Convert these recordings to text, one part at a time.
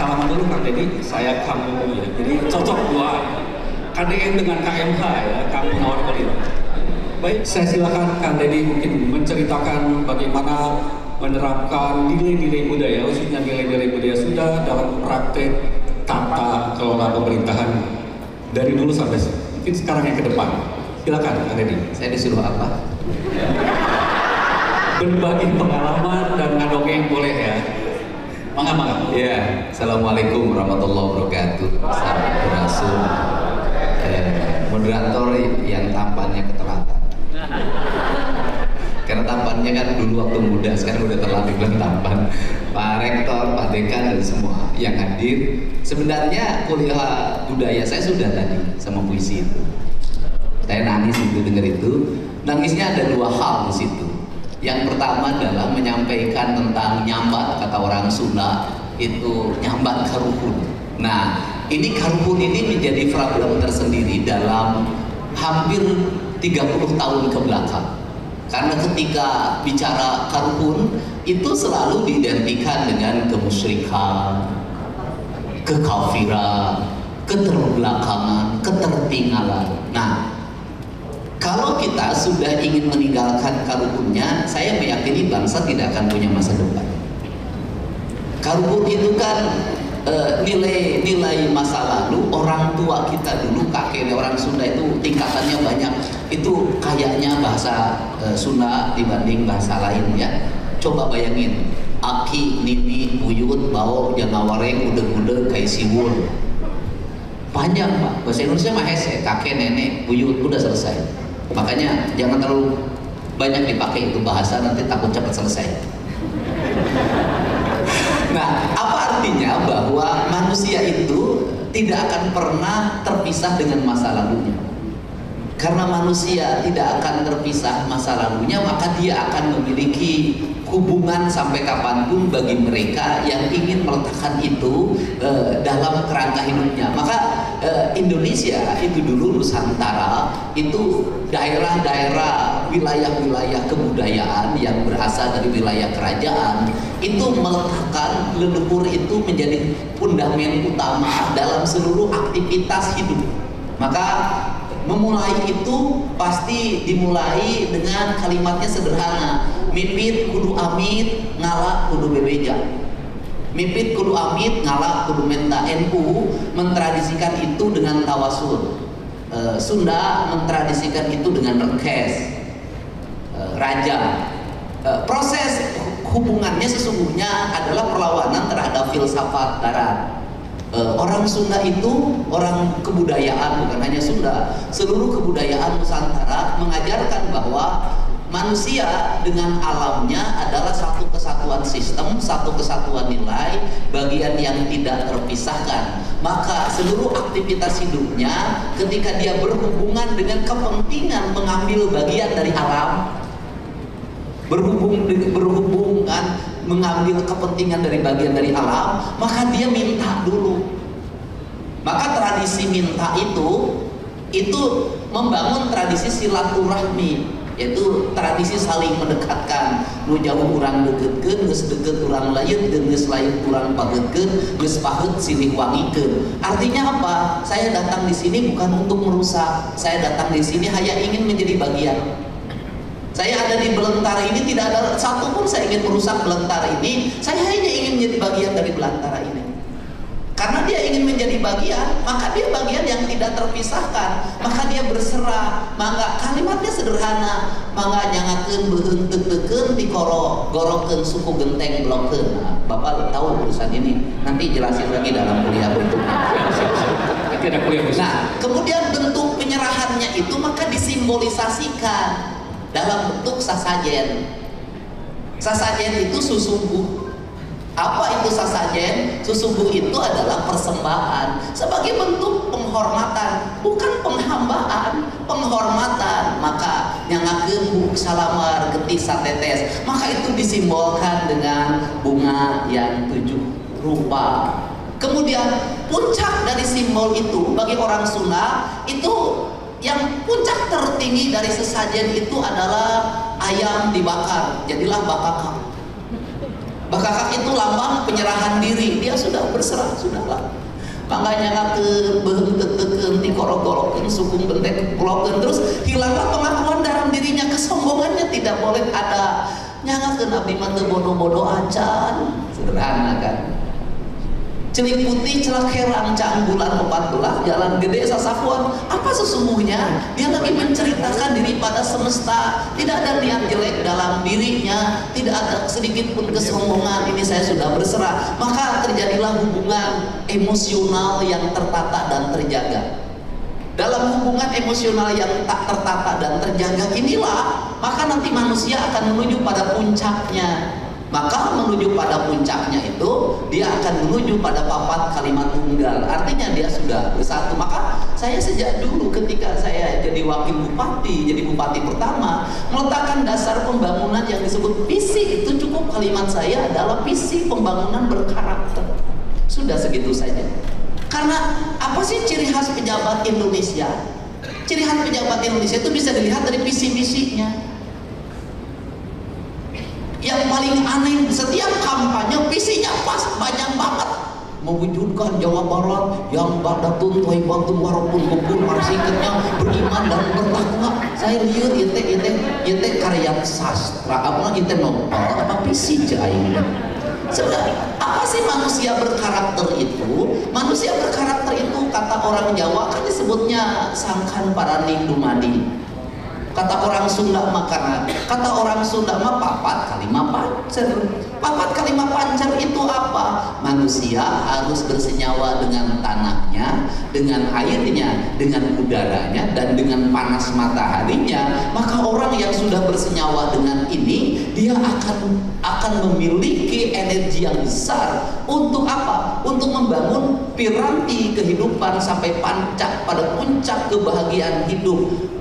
Salaman dulu Kang Deddy, saya kamu ya. Jadi cocok dua. KDN dengan KMH ya, kamu nawar kulit. Baik, saya silakan Kang Deddy mungkin menceritakan bagaimana menerapkan nilai-nilai budaya, khususnya nilai-nilai budaya Sunda dalam praktek tata kelola pemerintahan dari dulu sampai mungkin sekarang yang ke depan. Silakan Kang Deddy. Saya disuruh apa? Berbagi pengalaman dan ngadongeng boleh ya. Mangga. Ya, assalamualaikum warahmatullahi wabarakatuh. Sampurasun. Moderator yang tampannya ketelatan. Karena tampannya kan dulu waktu muda, sekarang udah terlatih bilang tampan. Pak Rektor, Pak Dekan dan semua yang hadir. Sebenarnya kuliah budaya saya sudah tadi sama puisi itu. Saya nangis itu dengar itu. Nangisnya ada dua hal di situ. Yang pertama adalah menyampaikan tentang nyambat, kata orang Sunda itu nyambat karuhun. Nah, ini karuhun ini menjadi problem tersendiri dalam hampir 30 tahun ke belakang. Karena ketika bicara karuhun itu selalu diidentikan dengan kemusyrikan, kekafiran, keterbelakangan, ketertinggalan. Nah, kalau kita sudah ingin meninggalkan karuhunnya, saya meyakini bangsa tidak akan punya masa depan. Karuhun itu kan nilai-nilai masa lalu, orang tua kita dulu, kakek orang Sunda itu tingkatannya banyak. Itu kayaknya bahasa Sunda dibanding bahasa lain ya. Coba bayangin, aki, nini, buyut, bau, janawareng, udeg-udeg, kai siwul. Panjang Pak, bahasa Indonesia mah hese, kakek, nenek, buyut, udah selesai. Makanya jangan terlalu banyak dipakai itu bahasa, nanti takut cepat selesai. Nah, apa artinya bahwa manusia itu tidak akan pernah terpisah dengan masa lalunya. Karena manusia tidak akan terpisah masa lalunya, maka dia akan memiliki hubungan sampai kapanpun bagi mereka yang ingin meletakkan itu dalam kerangka hidupnya. Maka Indonesia itu dulu Nusantara itu daerah-daerah, wilayah-wilayah kebudayaan yang berasal dari wilayah kerajaan itu meletakkan leluhur itu menjadi fundament utama dalam seluruh aktivitas hidup. Maka memulai itu pasti dimulai dengan kalimatnya sederhana, mipit kudu amit, ngalak kudu bebeja. Mipit kudu amit, ngalak kudu menta. NU mentradisikan itu dengan tawasul. Sunda mentradisikan itu dengan rekes, raja. Proses hubungannya sesungguhnya adalah perlawanan terhadap filsafat darat. Orang Sunda itu orang kebudayaan, bukan hanya Sunda, seluruh kebudayaan Nusantara mengajarkan bahwa manusia dengan alamnya adalah satu kesatuan sistem, satu kesatuan nilai, bagian yang tidak terpisahkan. Maka seluruh aktivitas hidupnya ketika dia berhubungan dengan kepentingan mengambil bagian dari alam, berhubungan mengambil kepentingan dari bagian dari alam, maka dia minta dulu. Maka tradisi minta itu membangun tradisi silaturahmi, yaitu tradisi saling mendekatkan. Nu jauh urang deukeutkeun, geus deukeut urang layeun, geus layeun urang pageutkeun, geus paheut silih wangikeun. Artinya apa? Saya datang di sini bukan untuk merusak. Saya datang di sini hanya ingin menjadi bagian. Saya ada di belantara ini, tidak ada satupun saya ingin merusak belantara ini. Saya hanya ingin menjadi bagian dari belantara ini. Karena dia ingin menjadi bagian, maka dia bagian yang tidak terpisahkan. Maka dia berserah. Maka kalimatnya sederhana. Mangga nyangakeun beuheung teu-teukeun dikoro gorokeun suku genteng blokeun. Nah, Bapak tahu urusan ini. Nanti jelasin lagi dalam kuliah bentuknya. Nah, kemudian bentuk penyerahannya itu maka disimbolisasikan dalam bentuk sasajen. Sasajen itu susungguh. Apa itu sasajen? Susungguh itu adalah persembahan sebagai bentuk penghormatan, bukan penghambaan, penghormatan. Maka nyangakeun buk salamar getih satetes, maka itu disimbolkan dengan bunga yang 7 rupa. Kemudian puncak dari simbol itu bagi orang Sunda itu, yang puncak tertinggi dari sesajen itu adalah ayam dibakar, jadilah bakakak. Bakakak itu lambang penyerahan diri. Dia sudah berserah, sudahlah. Makanya ke beheun ti korok-korokeun sukung bentek pulokeun, terus hilanglah pengakuan dalam dirinya, kesombongannya tidak boleh ada. Nyangakeun abdi mah teu bodoh-bodoh acan. Sederhana kan. Celik putih celak herang cang bulan 14 jalan gede sasapuan. Apa sesungguhnya? Dia lagi menceritakan diri pada semesta. Tidak ada niat jelek dalam dirinya, tidak ada sedikit pun kesombongan. Ini saya sudah berserah. Maka terjadilah hubungan emosional yang tertata dan terjaga. Dalam hubungan emosional yang tak tertata dan terjaga inilah, maka nanti manusia akan menuju pada puncaknya. Maka menuju pada puncaknya itu, dia akan menuju pada papat kalimat tunggal. Artinya dia sudah bersatu. Maka saya sejak dulu ketika saya jadi wakil bupati, jadi bupati pertama, meletakkan dasar pembangunan yang disebut visi. Itu cukup kalimat saya adalah visi pembangunan berkarakter. Sudah segitu saja. Karena apa sih ciri khas pejabat Indonesia? Ciri khas pejabat Indonesia itu bisa dilihat dari visi-misinya. Yang paling aneh, setiap kampanye visinya pas banyak banget, mewujudkan Jawa Barat yang badatun thaibatun warapun hukun marsiketnya beriman dan bertakwa. Saya lihat itu karya sastra, apa itu novel, apa visi jain. Sudah, apa sih manusia berkarakter itu? Manusia berkarakter itu kata orang Jawa kan disebutnya sangkan paraning dumadi. Kata orang Sunda makanan, kata orang Sunda mah papat kalimat pancer. Papat kalimat pancer itu apa? Manusia harus bersenyawa dengan tanahnya, dengan airnya, dengan udaranya, dan dengan panas mataharinya. Maka orang yang sudah bersenyawa dengan ini, dia akan memiliki energi yang besar untuk apa? Untuk membangun piranti kehidupan sampai pada puncak kebahagiaan hidup.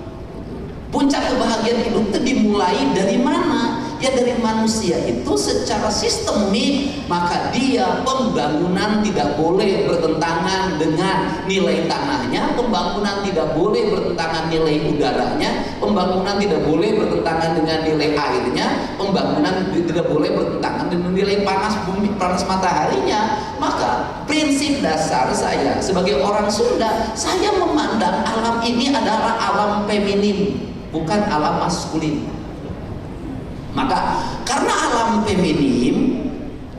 Puncak kebahagiaan hidup itu dimulai dari mana? Ya dari manusia itu secara sistemik. Maka dia pembangunan tidak boleh bertentangan dengan nilai tanahnya, pembangunan tidak boleh bertentangan nilai udaranya, pembangunan tidak boleh bertentangan dengan nilai airnya, pembangunan tidak boleh bertentangan dengan nilai panas bumi, panas mataharinya. Maka prinsip dasar saya sebagai orang Sunda, saya memandang alam ini adalah alam feminim, bukan alam maskulin. Maka karena alam feminim,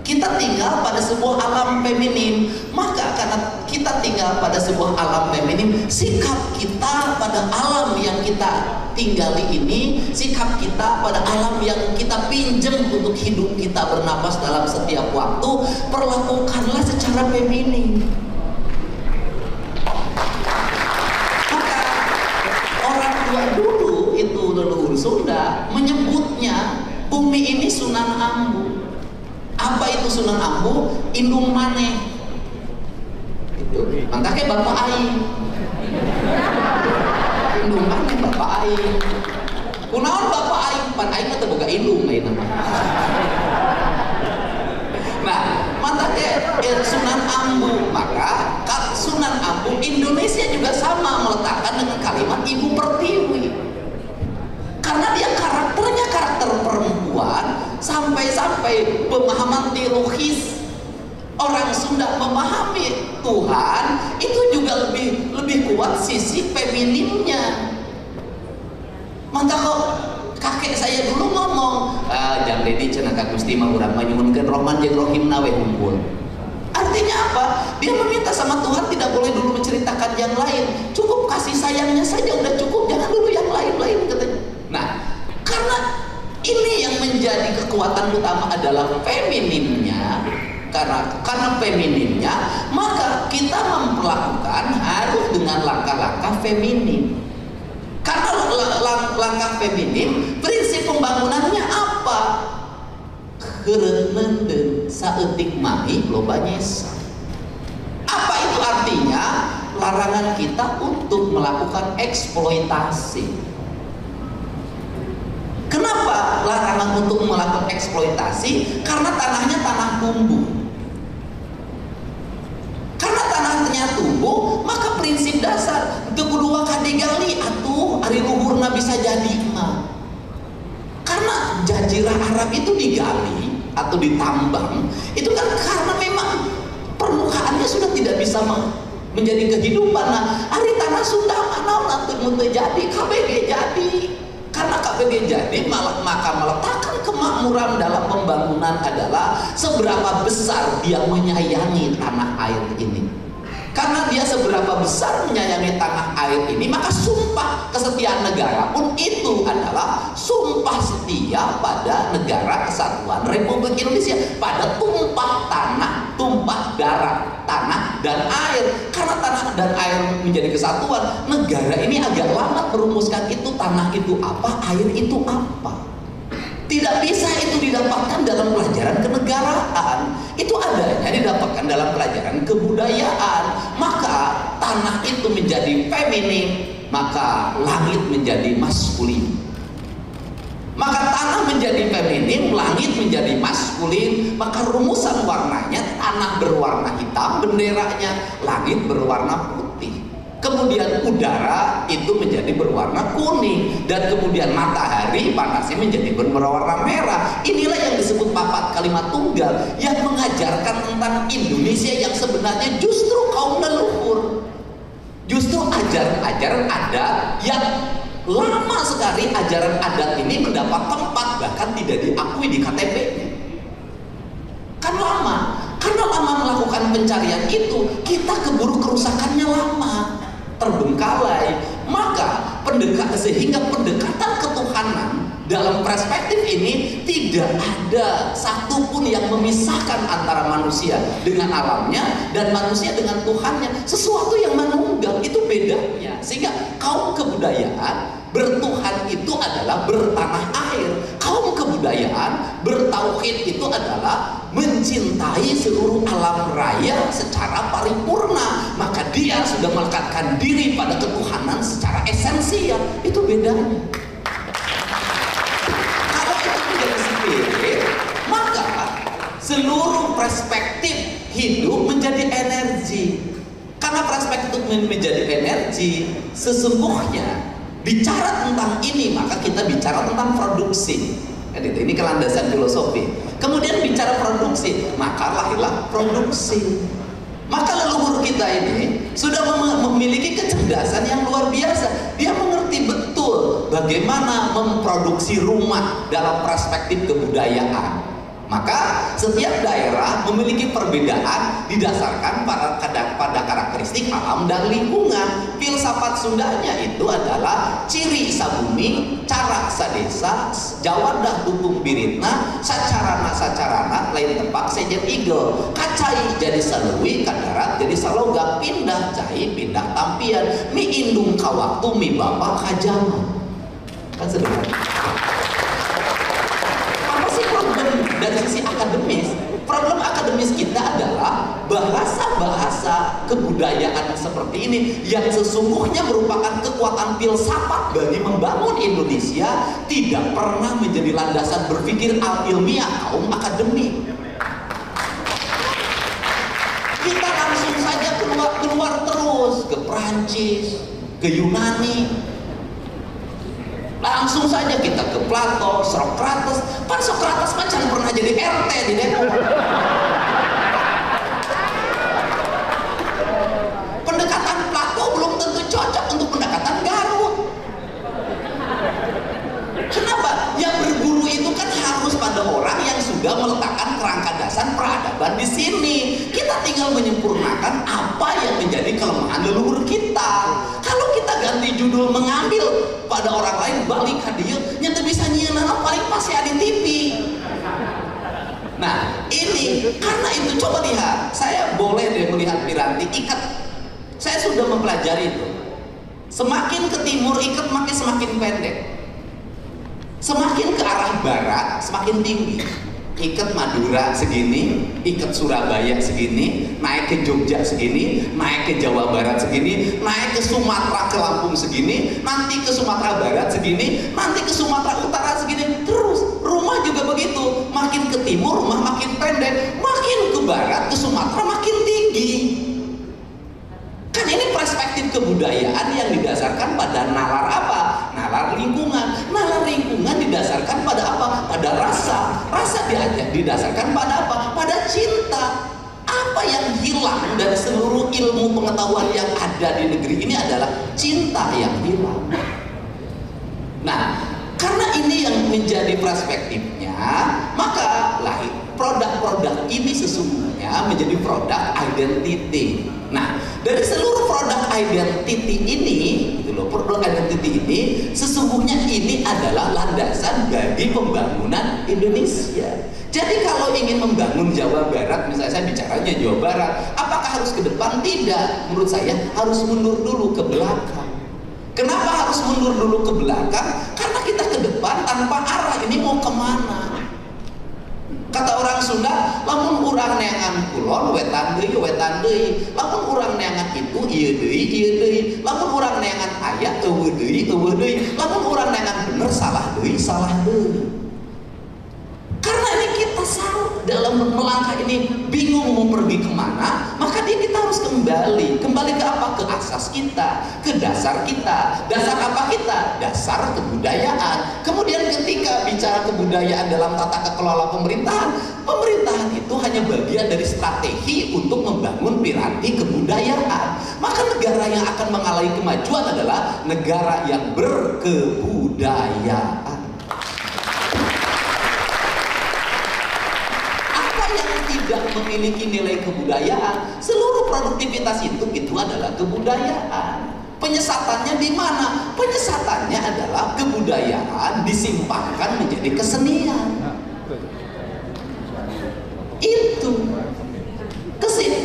kita tinggal pada sebuah alam feminim. Maka karena kita tinggal pada sebuah alam feminim, sikap kita pada alam yang kita tinggali ini, sikap kita pada alam yang kita pinjam untuk hidup kita bernapas dalam setiap waktu, perlakukanlah secara feminim. Maka orang tua dulu itu leluhur Sunda menyebutnya bumi ini Sunan Ambu. Apa itu Sunan Ambu? Indung maneh. Itu. Mantake bapak aing. Indung maneh bapak aing. Kunaon bapak aing? Pan aing mah teu boga indung lain nama. Nah, mantake Sunan Ambu. Maka Sunan Ambu Indonesia juga sama meletakkan dengan kalimat Ibu Pertiwi. Karena dia karakternya karakter perempuan, sampai-sampai pemahaman teologis orang Sunda memahami Tuhan itu juga lebih kuat sisi feminimnya. Mantap kok kakek saya dulu ngomong, jang dedi cenah ka Gusti mah urang mah nyuhunkeun Rohman jeung Rohimna we unggul. Artinya apa? Dia meminta sama Tuhan tidak boleh dulu menceritakan yang lain, cukup kasih sayangnya saja udah cukup, jangan dulu yang lain-lain katanya. Nah, karena ini yang menjadi kekuatan utama adalah feminimnya. Karena feminimnya, maka kita memperlakukan harus dengan langkah-langkah feminim. Karena langkah feminim, prinsip pembangunannya apa? Heureun saeutik mahi loba nyesa. Apa itu artinya? Larangan kita untuk melakukan eksploitasi. Kenapa larangan untuk melakukan eksploitasi? Karena tanahnya tanah tumbuh. Karena tanahnya tumbuh, maka prinsip dasar itu kedua kadigali atuh ari luhurna bisa jadi mah. Karena jazirah Arab itu digali, atau ditambang, itu kan karena memang permukaannya sudah tidak bisa menjadi kehidupan. Nah, hari tanah Sunda mana nanti jadi KBG jadi, karena KBG jadi maka meletakkan kemakmuran dalam pembangunan adalah seberapa besar dia menyayangi tanah air ini. Karena dia seberapa besar menyayangi tanah air ini, maka sumpah kesetiaan negara pun itu adalah sumpah setia pada Negara Kesatuan Republik Indonesia, pada tumpah tanah, tumpah darah, tanah dan air. Karena tanah dan air menjadi kesatuan, negara ini agak lambat merumuskan itu, tanah itu apa, air itu apa. Tidak bisa itu didapatkan dalam pelajaran kenegaraan. Itu adanya didapatkan dalam pelajaran kebudayaan. Maka tanah itu menjadi feminim, maka langit menjadi maskulin. Maka tanah menjadi feminim, langit menjadi maskulin. Maka rumusan warnanya, tanah berwarna hitam benderanya, langit berwarna putih. Kemudian udara itu menjadi berwarna kuning, dan kemudian matahari panasnya menjadi berwarna merah. Inilah yang disebut papat kalimat tunggal, yang mengajarkan tentang Indonesia yang sebenarnya justru kaum leluhur. Justru ajaran-ajaran adat yang lama sekali ajaran adat ini mendapat tempat, bahkan tidak diakui di KTP-nya. Kan lama, karena lama melakukan pencarian itu, kita keburu kerusakannya lama, terbengkalai. Maka sehingga pendekatan ketuhanan dalam perspektif ini tidak ada satupun yang memisahkan antara manusia dengan alamnya dan manusia dengan Tuhannya. Sesuatu yang menunggal, itu bedanya. Sehingga kaum kebudayaan bertuhan itu adalah bertanah air. Kaum kebudayaan bertauhid itu adalah mencintai seluruh alam raya secara paripurna. Maka dia sudah melekatkan diri pada ketuhanan secara esensial. Itu bedanya. Kalau itu menjadi spirit, maka seluruh perspektif hidup menjadi energi. Karena perspektif menjadi energi, sesungguhnya bicara tentang ini, maka kita bicara tentang produksi. Ini kelandasan filosofi. Kemudian bicara produksi, maka lahirlah produksi. Maka leluhur kita ini sudah memiliki kecerdasan yang luar biasa. Dia mengerti betul bagaimana memproduksi rumah dalam perspektif kebudayaan. Maka setiap daerah memiliki perbedaan didasarkan pada karakteristik alam dan lingkungan. Filsafat Sundanya itu adalah ciri sabumi, cara sadesa, jawadah dukung biritna, sacarana lain tepak sejen igel, kacai jadi salui, kadarat jadi salogam, pindah cai, pindah tampian, mi indung kawaktu, mi bapak kajaman. Kan sederhana. Dari sisi akademis, problem akademis kita adalah bahasa-bahasa kebudayaan seperti ini yang sesungguhnya merupakan kekuatan filsafat bagi membangun Indonesia tidak pernah menjadi landasan berpikir ilmiah kaum akademik. Kita langsung saja keluar terus ke Prancis, ke Yunani. Langsung saja kita ke Plato, Sokrates. Pan Sokrates macam pernah jadi RT di Depok. Pendekatan Plato belum tentu cocok untuk pendekatan Garut. Kenapa? Yang berguru itu kan harus pada orang yang sudah meletakkan kerangka dasar peradaban di sini. Kita tinggal menyempurnakan apa yang menjadi kelemahan leluhur kita. Kalau kita ganti judul, mengambil pada orang lain, balik hadiah nyata bisa nyianan paling pasti ada di TV. Nah ini karena itu, coba lihat, saya boleh deh melihat piranti ikat. Saya sudah mempelajari itu. Semakin ke timur ikat makin semakin pendek, semakin ke arah barat semakin tinggi. Ikat Madura segini, ikat Surabaya segini, naik ke Jogja segini, naik ke Jawa Barat segini, naik ke Sumatera ke Lampung segini, nanti ke Sumatera Barat segini, nanti ke Sumatera Utara segini, terus rumah juga begitu. Makin ke timur rumah makin pendek, makin ke barat ke Sumatera makin tinggi. Kan ini perspektif kebudayaan yang didasarkan pada nalar apa? Nalar lingkungan. Nalar lingkungan didasarkan pada apa? Pada rasa. Rasa didasarkan pada apa? Pada cinta. Apa yang hilang dari seluruh ilmu pengetahuan yang ada di negeri ini adalah cinta yang hilang. Nah, karena ini yang menjadi perspektifnya, maka lahir produk-produk ini sesungguhnya menjadi produk identity. Nah, dari seluruh produk identity ini, gitu loh, produk identity ini sesungguhnya ini adalah landasan bagi pembangunan Indonesia. Jadi kalau ingin membangun Jawa Barat, misalnya saya bicaranya Jawa Barat, apakah harus ke depan? Tidak. Menurut saya harus mundur dulu ke belakang. Kenapa harus mundur dulu ke belakang? Karena kita ke depan tanpa arah, ini mau kemana? Kata orang Sunda, lamun urang neangan kulon wetan deui, lamun urang neangan itu ieu deui, lamun urang neangan aya eueuh deui, lamun urang neangan bener salah deui. Karena ini kita salah dalam melangkah ini, bingung mau pergi kemana, maka kita harus kembali ke apa? Ke asas kita, ke dasar kita. Dasar apa kita? Dasar kebudayaan. Kemudian ketika bicara kebudayaan dalam tata kelola pemerintahan itu hanya bagian dari strategi untuk membangun piranti kebudayaan. Maka negara yang akan mengalami kemajuan adalah negara yang berkebudayaan. Tidak memiliki nilai kebudayaan, seluruh produktivitas itu adalah kebudayaan. Penyesatannya di mana? Penyesatannya adalah kebudayaan disimpangkan menjadi kesenian. Itu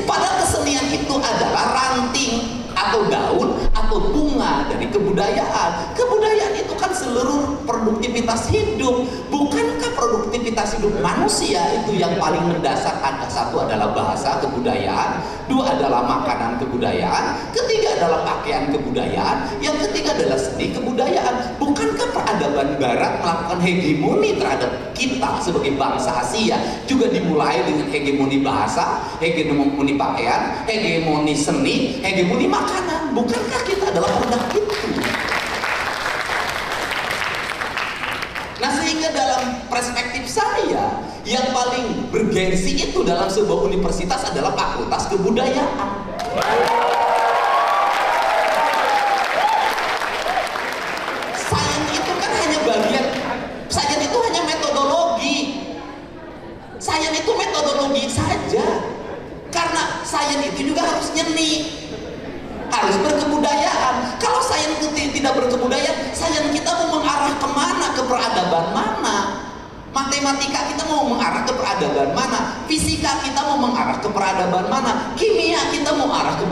padahal kesenian itu adalah ranting atau daun atau bunga dari kebudayaan. Kebudayaan itu kan seluruh produktivitas hidup. Bukankah produktivitas hidup manusia itu yang paling mendasar? Ada satu adalah bahasa kebudayaan, dua adalah makanan kebudayaan, ketiga adalah pakaian kebudayaan, yang ketiga adalah seni kebudayaan. Bukankah peradaban Barat melakukan hegemoni terhadap kita sebagai bangsa Asia juga dimulai dengan hegemoni bahasa, hegemoni pakaian, hegemoni seni, hegemoni makanan? Bukankah kita adalah produk itu? Nah, sehingga dalam perspektif saya yang paling bergengsi itu dalam sebuah universitas adalah fakultas kebudayaan. Sains itu kan hanya bagian, sains itu hanya metodologi. Sains itu metodologi saja. Karena sains itu juga harus nyeni, harus berkebudayaan. Kalau sains itu tidak berkebudayaan, sains kita mau mengarah kemana? Ke peradaban mana? Matematika kita mau mengarah ke peradaban mana? Fisika kita mau mengarah ke peradaban mana? Kimia kita mau arah ke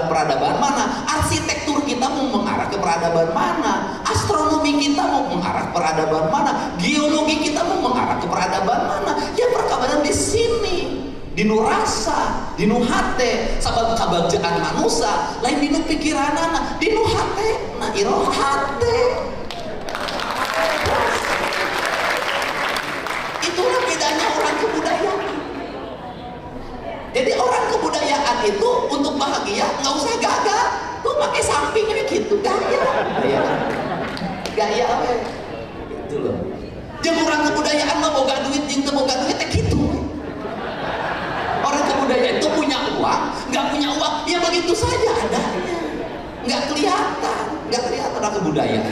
peradaban mana? Arsitektur kita mau mengarah ke peradaban mana? Astronomi kita mau mengarah ke peradaban mana? Geologi kita mau mengarah ke peradaban mana? Ya perkabaran di sini, di nu rasa, di nu hate, sabab kabagjaan manusia lain di nu pikiranana, di nu hate, nah iroh hate. Itulah bedanya orang kebudayaan. Jadi orang kebudayaan itu untuk bahagia nggak usah gagah, tuh pakai sampingnya gitu, gaya apa? Itu loh. Jeung orang kebudayaan mah boga duit, jeung teu boga duit teh gitu. Orang kebudayaan itu punya uang, nggak punya uang, ya begitu saja adanya, nggak kelihatan orang kebudayaan.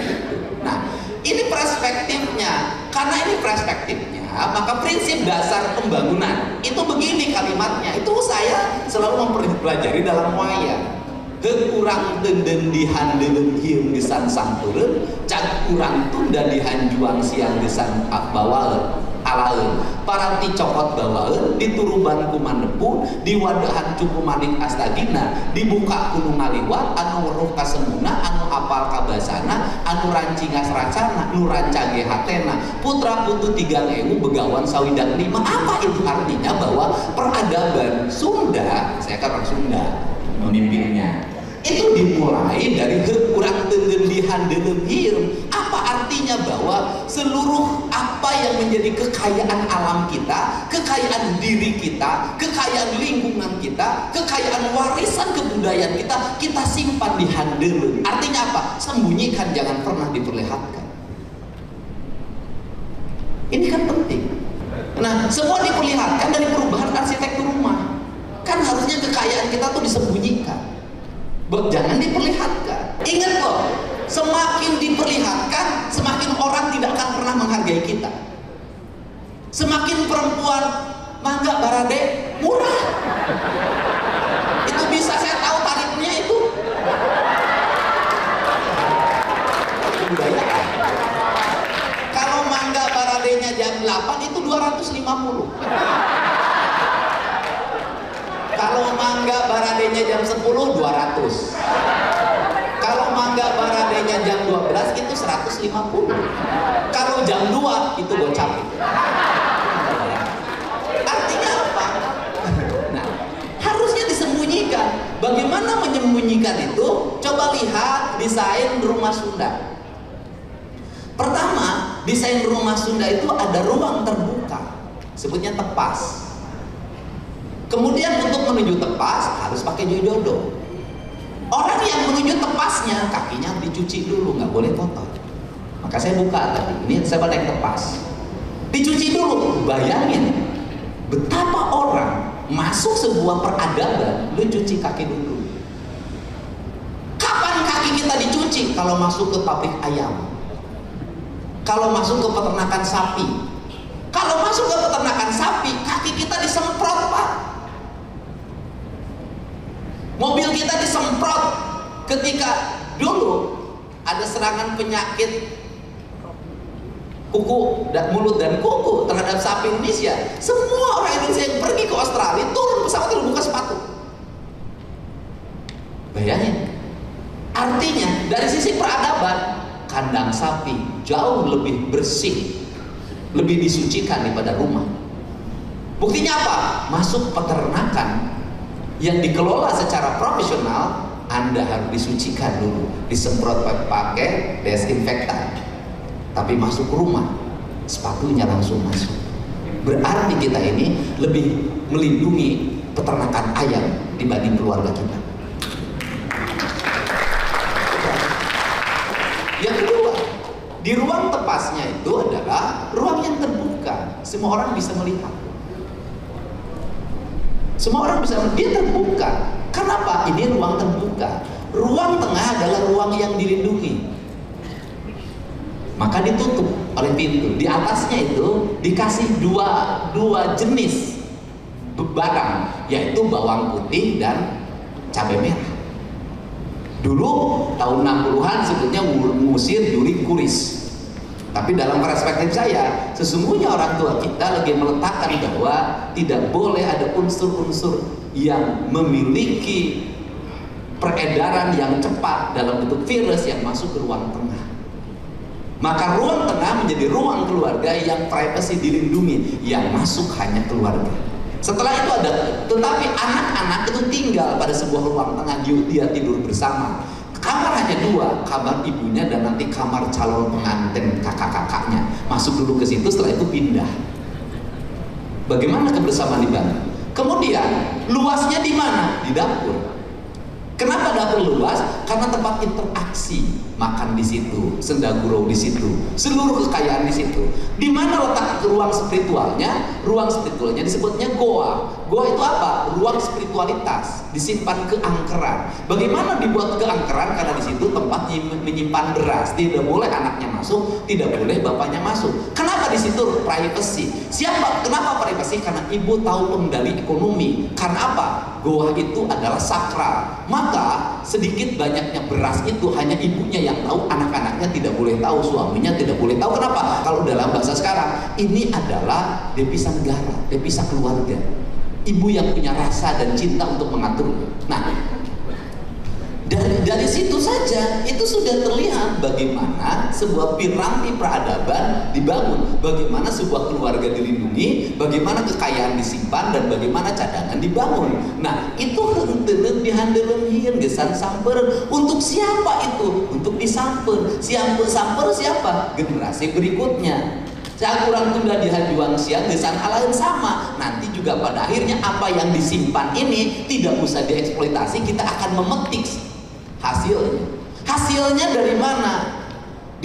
Nah, ini perspektifnya. Karena ini perspektifnya, maka prinsip dasar pembangunan itu begini kalimatnya. Itu saya selalu mempelajari dalam wayang. Kekurang denden dihandeuleun hieum gesan sampeureun, cak kurang tunda dihanjuang siang gesan bawaeun. Alaeun paranti cokot bawaeun dituruban ku manepu diwadahan cukup manik astagina dibuka kudu ngaliwat anu weruh kasemuna anu apal kabasana anu rancingas racana nu rancage hatena putra putu 3.000 begawan sawidak 5. Apa itu artinya? Bahwa peradaban Sunda, saya kan orang Sunda memimpinnya, itu dimulai dari kurang tenden dihandeuleun hieum. Apa artinya? Bahwa seluruh apa yang menjadi kekayaan alam kita, kekayaan diri kita, kekayaan lingkungan kita, kekayaan warisan kebudayaan kita, kita simpan di handeuleun. Artinya apa? Sembunyikan, jangan pernah diperlihatkan. Ini kan penting. Nah, semua diperlihatkan dari perubahan arsitektur rumah. Kan harusnya kekayaan kita tuh disembunyikan, jangan diperlihatkan. Ingat loh, semakin diperlihatkan, semakin orang tidak akan pernah menghargai kita. Semakin perempuan mangga barade murah, itu bisa saya tahu tarifnya itu. Budaya. Kalau mangga baradenya jam 8 itu 250. Kalau mangga baradenya jam 10 200. Kalau mangga baradenya jam 12 itu 150. Kalau jam 2 itu gocap. Artinya apa? Nah, harusnya disembunyikan. Bagaimana menyembunyikan itu? Coba lihat desain rumah Sunda. Pertama, desain rumah Sunda itu ada ruang terbuka, sebutnya tepas. Kemudian untuk menuju tepas harus pakai jodoh. Orang yang menuju tepasnya kakinya dicuci dulu, nggak boleh kotor. Maka saya buka tadi, ini saya naik tepas, dicuci dulu. Bayangin betapa orang masuk sebuah peradaban, lu cuci kaki dulu. Kapan kaki kita dicuci? Kalau masuk ke pabrik ayam, kalau masuk ke peternakan sapi. Kalau masuk ke peternakan sapi, kaki kita disemprot, Pak. Mobil kita disemprot. Ketika dulu ada serangan penyakit kuku dan mulut dan kuku terhadap sapi Indonesia, semua orang Indonesia yang pergi ke Australia turun pesawat itu buka sepatu. Bayangin. Artinya dari sisi peradaban, kandang sapi jauh lebih bersih, lebih disucikan daripada rumah. Buktinya apa? Masuk peternakan yang dikelola secara profesional, Anda harus disucikan dulu, disemprot pakai desinfektan. Tapi masuk rumah, sepatunya langsung masuk. Berarti kita ini lebih melindungi peternakan ayam dibanding keluarga kita. Yang kedua, di ruang tepasnya itu adalah ruang yang terbuka, semua orang bisa melihat. Semua orang bisa melihat, dia terbuka. Kenapa? Ini ruang terbuka. Ruang tengah adalah ruang yang dilindungi, maka ditutup oleh pintu. Di atasnya itu dikasih dua jenis barang, yaitu bawang putih dan cabai merah. Dulu tahun 60-an sebutnya ngusir duri kuris. Tapi dalam perspektif saya, sesungguhnya orang tua kita lagi meletakkan bahwa tidak boleh ada unsur-unsur yang memiliki peredaran yang cepat dalam bentuk virus yang masuk ke ruang tengah. Maka ruang tengah menjadi ruang keluarga yang privasi dilindungi, yang masuk hanya keluarga. Setelah itu ada, tetapi anak-anak itu tinggal pada sebuah ruang tengah, dia tidur bersama. Kamar hanya dua, kamar ibunya dan nanti kamar calon pengantin kakak-kakaknya. Masuk dulu ke situ, setelah itu pindah. Bagaimana kebersamaan dibangun? Kemudian luasnya di mana? Di dapur. Kenapa dapur luas? Karena tempat interaksi, makan di situ, sendagurau di situ, seluruh kekayaan di situ. Di mana letak ruang spiritualnya? Ruang spiritualnya disebutnya goa. Goa itu apa? Ruang spiritualitas, disimpan keangkeran. Bagaimana dibuat keangkeran? Karena di situ tempat menyimpan beras. Tidak boleh anaknya masuk, tidak boleh bapaknya masuk. Kenapa di situ privacy? Siapa? Kenapa privacy? Karena ibu tahu pengendali ekonomi. Karena apa? Goa itu adalah sakral. Maka sedikit banyaknya beras itu hanya ibunya yang tahu, anak-anaknya tidak boleh tahu, suaminya tidak boleh tahu. Kenapa? Kalau dalam bahasa sekarang, ini adalah devisa negara, devisa keluarga. Ibu yang punya rasa dan cinta untuk mengaturnya. Nah, dari situ saja itu sudah terlihat bagaimana sebuah piramid peradaban dibangun, bagaimana sebuah keluarga dilindungi, bagaimana kekayaan disimpan, dan bagaimana cadangan dibangun. Nah, itu henteu dihandeleuheun gesan samper. Untuk siapa itu? Untuk disamper. Samper siapa? Generasi berikutnya. Cakuran tunda dihajuang siang gesan halain sama. Nanti juga pada akhirnya apa yang disimpan ini tidak usah dieksploitasi, kita akan memetik hasilnya. Hasilnya dari mana?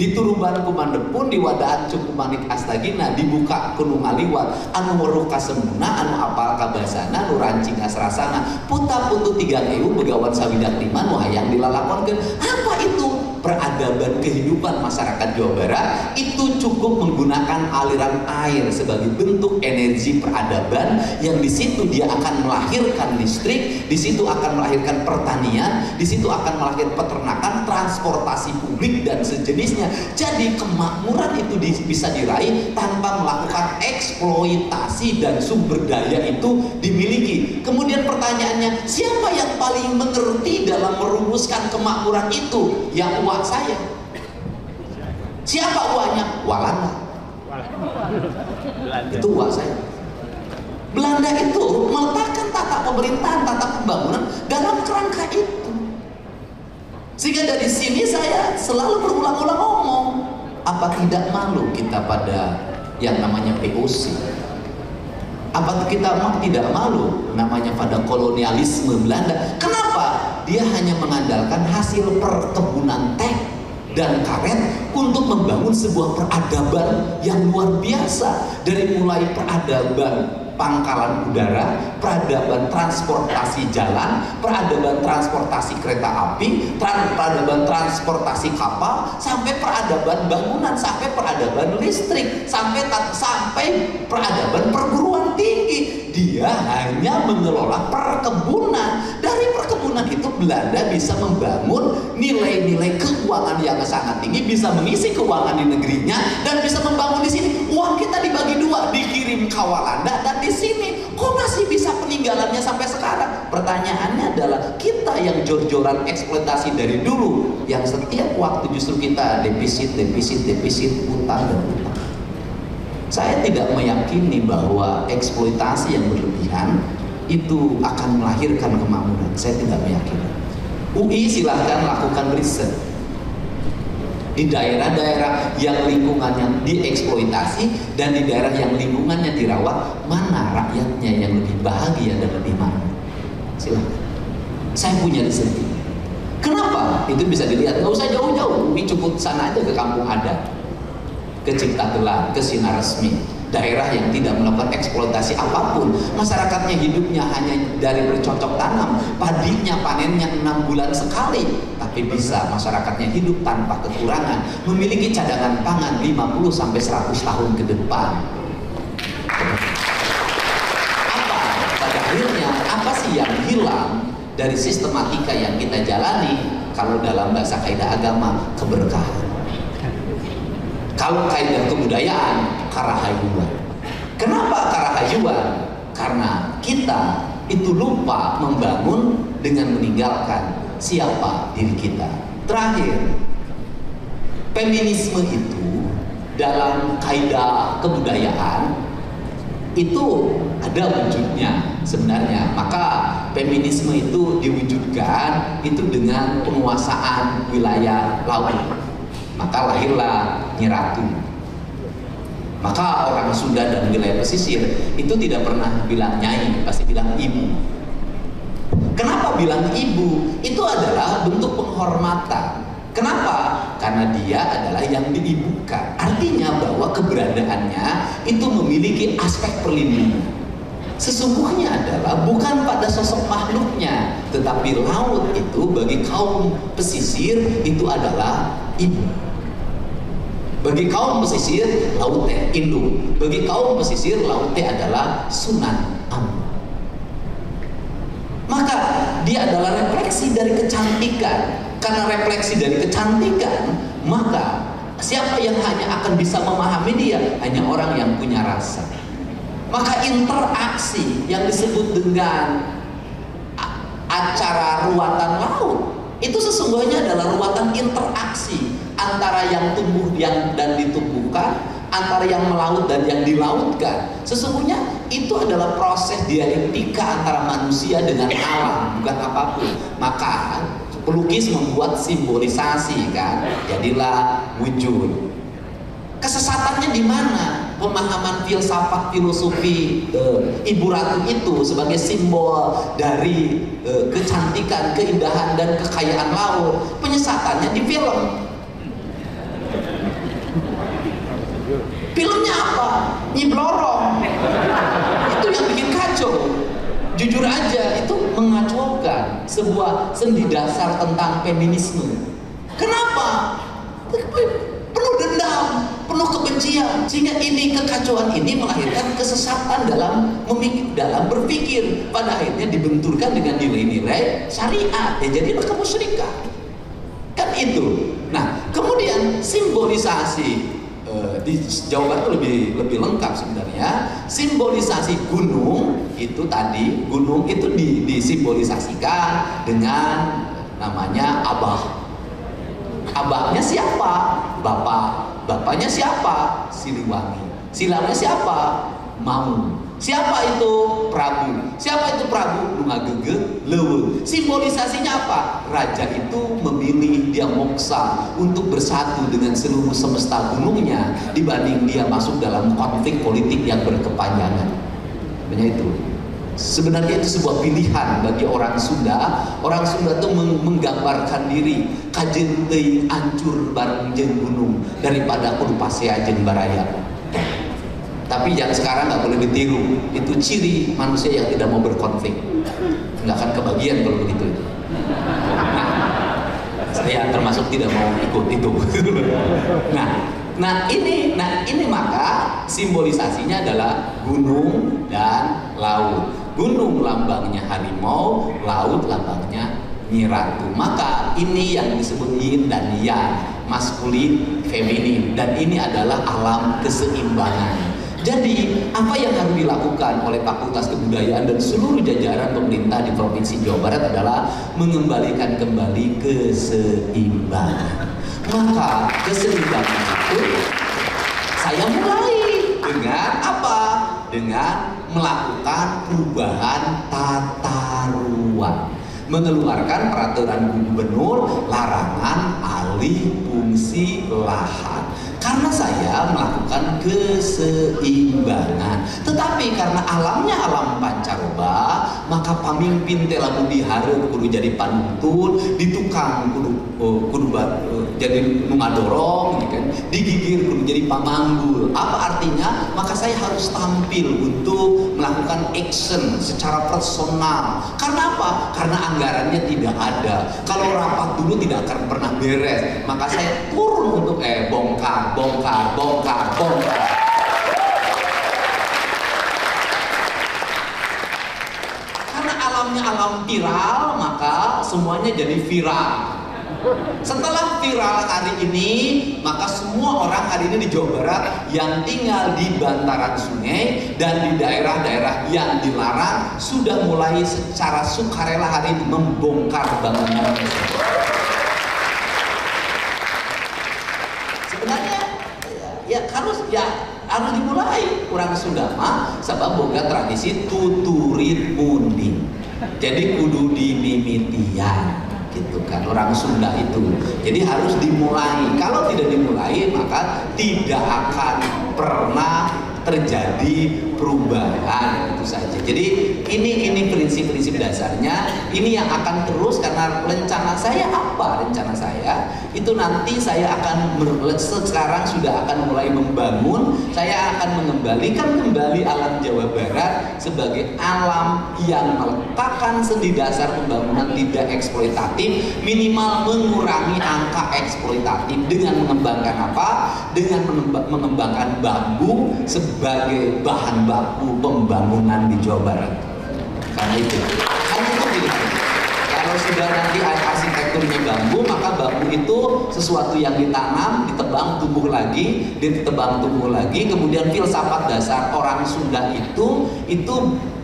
Dituruban kumandepun di wadaan cukup manik astagina dibuka kunung aliwat anu weruh kasemuna anu apal kabasana nu rancing asrasana puta putu 3.000 begawan sawidak 5 nu hayang dilalakonkeun. Apa itu? Peradaban kehidupan masyarakat Jawa Barat itu cukup menggunakan aliran air sebagai bentuk energi peradaban yang di situ dia akan melahirkan listrik, di situ akan melahirkan pertanian, di situ akan melahirkan peternakan, transportasi publik dan sejenisnya. Jadi kemakmuran itu bisa diraih tanpa melakukan eksploitasi dan sumber daya itu dimiliki. Kemudian pertanyaannya, siapa yang paling mengerti dalam merumuskan kemakmuran itu? Yang uang saya. Siapa uangnya? Walanda. Itu uang saya. Belanda itu meletakkan tata pemerintahan, tata pembangunan dalam kerangka itu. Sehingga dari sini saya selalu berulang-ulang ngomong, apa tidak malu kita pada yang namanya POC? Apa kita tidak malu namanya pada kolonialisme Belanda? Kenapa? Dia hanya mengandalkan hasil perkebunan teh dan karet untuk membangun sebuah peradaban yang luar biasa. Dari mulai peradaban pangkalan udara, peradaban transportasi jalan, peradaban transportasi kereta api, peradaban transportasi kapal, sampai peradaban bangunan, sampai peradaban listrik, sampai peradaban perguruan tinggi. Dia hanya mengelola perkebunan. Dari perkebunan itu Belanda bisa membangun nilai-nilai keuangan yang sangat tinggi, bisa mengisi keuangan di negerinya dan bisa membangun di sini. Uang kita dibagi dua, dikirim ke Walanda dan di sini. Kok masih bisa peninggalannya sampai sekarang? Pertanyaannya adalah kita yang jor-joran eksploitasi dari dulu, yang setiap waktu justru kita defisit, utang dan utang. Saya tidak meyakini bahwa eksploitasi yang berlebihan itu akan melahirkan kemakmuran. Saya tidak meyakini. UI silahkan lakukan riset di daerah-daerah yang lingkungannya dieksploitasi dan di daerah yang lingkungannya dirawat, mana rakyatnya yang lebih bahagia dan lebih makmur. Silahkan. Saya punya riset. Kenapa? Itu bisa dilihat. Nggak usah jauh-jauh. UI cukup sana aja ke kampung adat, ke Cipta Gelar, ke Sinar Resmi, daerah yang tidak melakukan eksploitasi apapun. Masyarakatnya hidupnya hanya dari bercocok tanam, padinya panennya 6 bulan sekali, tapi bisa masyarakatnya hidup tanpa kekurangan, memiliki cadangan pangan 50-100 tahun ke depan. Pada akhirnya apa sih yang hilang dari sistematika yang kita jalani? Kalau dalam bahasa kaidah agama, keberkahan. Kalau kaidah kebudayaan, karahayuan. Kenapa karahayuan? Karena kita itu lupa membangun dengan meninggalkan siapa diri kita. Terakhir, feminisme itu dalam kaidah kebudayaan itu ada wujudnya sebenarnya. Maka feminisme itu diwujudkan itu dengan penguasaan wilayah laut. Maka lahirlah Nyi Ratu. Maka orang Sunda dan wilayah pesisir itu tidak pernah bilang nyai, pasti bilang ibu. Kenapa bilang ibu? Itu adalah bentuk penghormatan. Kenapa? Karena dia adalah yang diibukan. Artinya bahwa keberadaannya itu memiliki aspek perlindungan. Sesungguhnya adalah bukan pada sosok makhluknya, tetapi laut itu bagi kaum pesisir itu adalah ibu. Bagi kaum pesisir, laut teh induk. Bagi kaum pesisir, laut teh adalah Sunan Ampel. Maka dia adalah refleksi dari kecantikan. Karena refleksi dari kecantikan, maka siapa yang hanya akan bisa memahami dia? Hanya orang yang punya rasa. Maka interaksi yang disebut dengan acara ruatan laut itu sesungguhnya adalah ruatan interaksi antara yang tumbuh dan ditumbuhkan, antara yang melaut dan yang dilautkan. Sesungguhnya itu adalah proses dialektika antara manusia dengan alam, bukan apapun. Maka pelukis membuat simbolisasi, kan, jadilah wujud. Kesesatannya di mana? Pemahaman filsafat filosofi Ibu Ratu itu sebagai simbol dari kecantikan, keindahan dan kekayaan laut. Penyesatannya di film. Filmnya apa? Nyiblorong. Itu yang bikin kacau. Jujur aja, itu mengacaukan sebuah sendi dasar tentang feminisme. Kenapa? Penuh dendam, penuh kebencian, sehingga ini kekacauan ini melahirkan kesesatan dalam berpikir. Pada akhirnya dibenturkan dengan nilai-nilai syariat. Ya jadilah kemusyrikan. Kan itu. Nah, kemudian simbolisasi di Jawa Barat lebih lengkap sebenarnya. Simbolisasi gunung itu tadi, gunung itu disimbolisasikan dengan namanya abah. Abahnya siapa? Bapak. Bapaknya siapa? Siliwangi. Silangnya siapa? Maung. Siapa itu? Prabu. Siapa itu Prabu? Lumagege Lewe. Simbolisasinya apa? Raja itu memilih dia moksa untuk bersatu dengan seluruh semesta gunungnya dibanding dia masuk dalam konflik politik yang berkepanjangan. Sebenarnya itu. Sebenarnya itu sebuah pilihan bagi orang Sunda. Orang Sunda itu menggambarkan diri kajen teuing ancur bareng jeung gunung daripada kudu pasea jeung baraya. Tapi yang sekarang nggak boleh ditiru. Itu ciri manusia yang tidak mau berkonflik. Nggak akan kebagian kalau begitu. Nah, saya termasuk tidak mau ikut itu. Nah ini maka simbolisasinya adalah gunung dan laut. Gunung lambangnya harimau, laut lambangnya Nyi Ratu. Maka ini yang disebut yin dan yang, maskulin, feminin, dan ini adalah alam keseimbangan. Jadi apa yang harus dilakukan oleh Fakultas Kebudayaan dan seluruh jajaran pemerintah di Provinsi Jawa Barat adalah mengembalikan kembali keseimbangan. Maka keseimbangan itu saya mulai dengan apa? Dengan melakukan perubahan tata ruang, mengeluarkan peraturan gubernur larangan alih fungsi lahan. Karena saya melakukan keseimbangan. Tetapi karena alamnya alam pancaroba, maka pamimpin teh lamun dihareup kudu jadi panuntun, ditukang kudu jadi nu ngadorong, kan? Digigir kudu jadi pamanggul. Apa artinya? Maka saya harus tampil untuk melakukan action secara personal. Karena apa? Karena anggarannya tidak ada. Kalau rapat dulu tidak akan pernah beres. Maka saya turun untuk bongkar. Karena alamnya alam viral, maka semuanya jadi viral. Setelah viral hari ini, maka semua orang hari ini di Jawa Barat yang tinggal di bantaran sungai dan di daerah-daerah yang dilarang sudah mulai secara sukarela hari ini membongkar bangunan. Sebenarnya harus dimulai. Kurang Sunda mah sabab boga tradisi tuturit munding. Jadi kudu dimimitian gitu kan orang Sunda itu. Jadi harus dimulai. Kalau tidak dimulai maka tidak akan pernah terjadi perubahan, itu saja. Jadi ini prinsip-prinsip dasarnya. Ini yang akan terus, karena rencana saya apa? Rencana saya itu nanti saya akan sekarang sudah akan mulai membangun. Saya akan mengembalikan kembali alam Jawa Barat sebagai alam yang meletakkan sendi dasar pembangunan tidak eksploitatif, minimal mengurangi angka eksploitatif dengan mengembangkan apa? Dengan mengembangkan bambu sebagai bahan baku pembangunan di Jawa Barat. Karena itu, hanya itu pilihan. Kalau sudah nanti arsitekturnya bambu, maka bambu itu sesuatu yang ditanam, ditebang, tumbuh lagi, kemudian filsafat dasar orang Sunda itu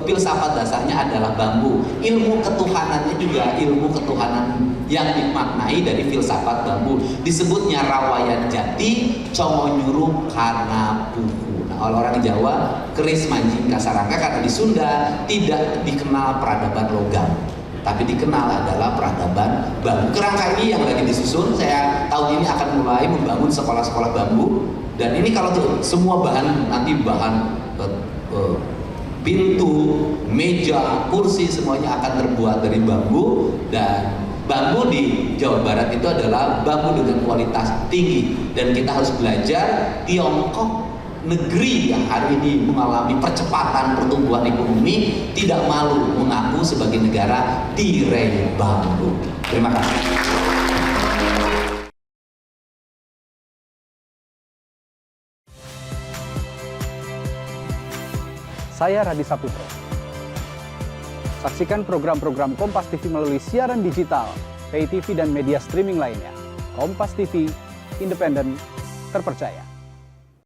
filsafat dasarnya adalah bambu. Ilmu ketuhanannya juga ilmu ketuhanan yang dimaknai dari filsafat bambu. Disebutnya rawayan jati, como nyuruh kana puhu. Nah, orang Jawa keris mancing kasarangka, karena di Sunda tidak dikenal peradaban logam, tapi dikenal adalah peradaban bambu. Kerangka ini yang lagi disusun, saya tahun ini akan mulai membangun sekolah-sekolah bambu. Dan ini kalau tuh semua bahan, nanti bahan pintu, meja, kursi semuanya akan terbuat dari bambu. Dan bambu di Jawa Barat itu adalah bambu dengan kualitas tinggi. Dan kita harus belajar Tiongkok negeri yang hari ini mengalami percepatan pertumbuhan ekonomi tidak malu mengaku sebagai negara tirai bambu. Terima kasih. Saya Radi Saputro. Saksikan program-program Kompas TV melalui siaran digital, pay TV dan media streaming lainnya. Kompas TV, independen, terpercaya.